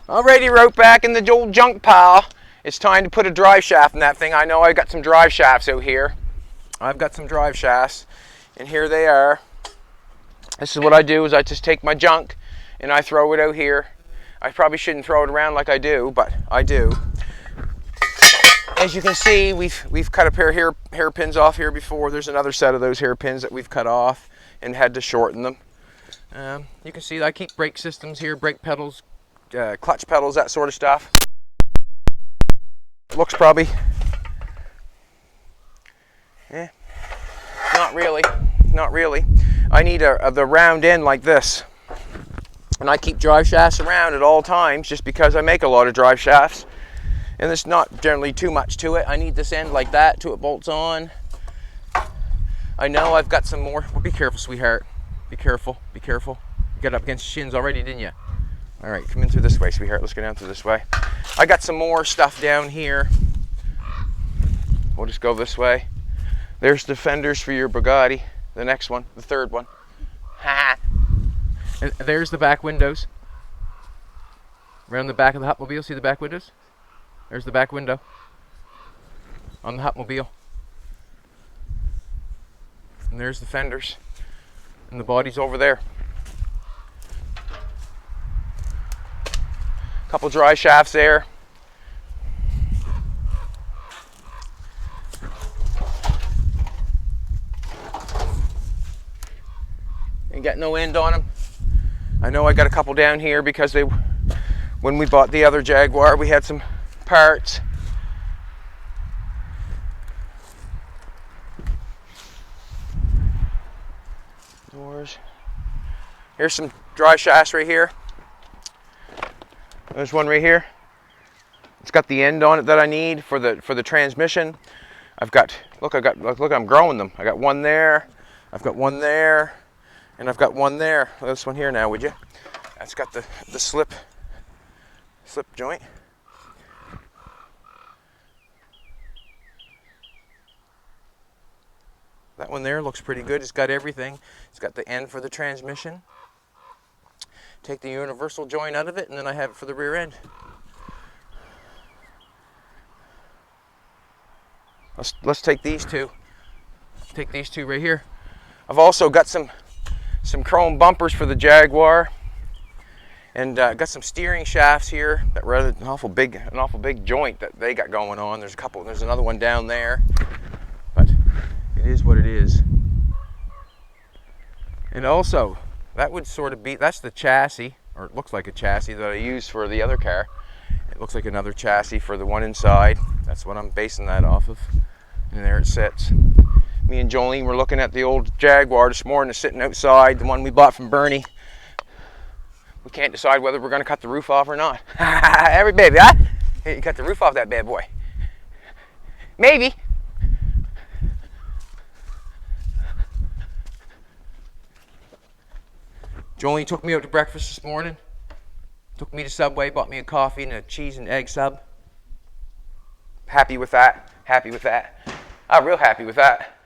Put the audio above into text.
Alrighty, right back in the old junk pile. It's time to put a drive shaft in that thing. I know I got some drive shafts out here. I've got some drive shafts, and here they are. This is what I do, is I just take my junk and I throw it out here. I probably shouldn't throw it around like I do, but I do. As you can see, we've cut a pair of hairpins off here before. There's another set of those hairpins that we've cut off and had to shorten them. You can see that I keep brake systems here, brake pedals, clutch pedals, that sort of stuff. Looks probably, not really. I need the round end like this. And I keep drive shafts around at all times just because I make a lot of drive shafts. And there's not generally too much to it. I need this end like that till it bolts on. I know I've got some more. Well, be careful, sweetheart. Be careful. You got up against your shins already, didn't you? All right, come in through this way, sweetheart. Let's go down through this way. I got some more stuff down here. We'll just go this way. There's the fenders for your Bugatti. The next one, the third one. And there's the back windows. Around the back of the Hupmobile, see the back windows? There's the back window on the Hupmobile. And there's the fenders. And the body's over there. Couple dry shafts there. Ain't got no end on them. I know I got a couple down here because when we bought the other Jaguar, we had some parts. Doors. Here's some dry shafts right here. There's one right here. It's got the end on it that I need for the transmission. I've got, look, I'm growing them. I got one there, I've got one there, and I've got one there. This one here now, would you? That's got the slip joint. That one there looks pretty good. It's got everything. It's got the end for the transmission. Take the universal joint out of it, and then I have it for the rear end. Let's take these two. Take these two right here. I've also got some chrome bumpers for the Jaguar, and got some steering shafts here that were an awful big joint that they got going on. There's another one down there, but it is what it is. And also, that would sort of be, that's the chassis, or it looks like a chassis that I use for the other car. It looks like another chassis for the one inside. That's what I'm basing that off of. And there it sits. Me and Jolene were looking at the old Jaguar this morning, sitting outside, the one we bought from Bernie. We can't decide whether we're going to cut the roof off or not. Every baby, huh? Hey, you cut the roof off that bad boy. Maybe. Jolene took me out to breakfast this morning. Took me to Subway, bought me a coffee and a cheese and egg sub. Happy with that. I'm real happy with that.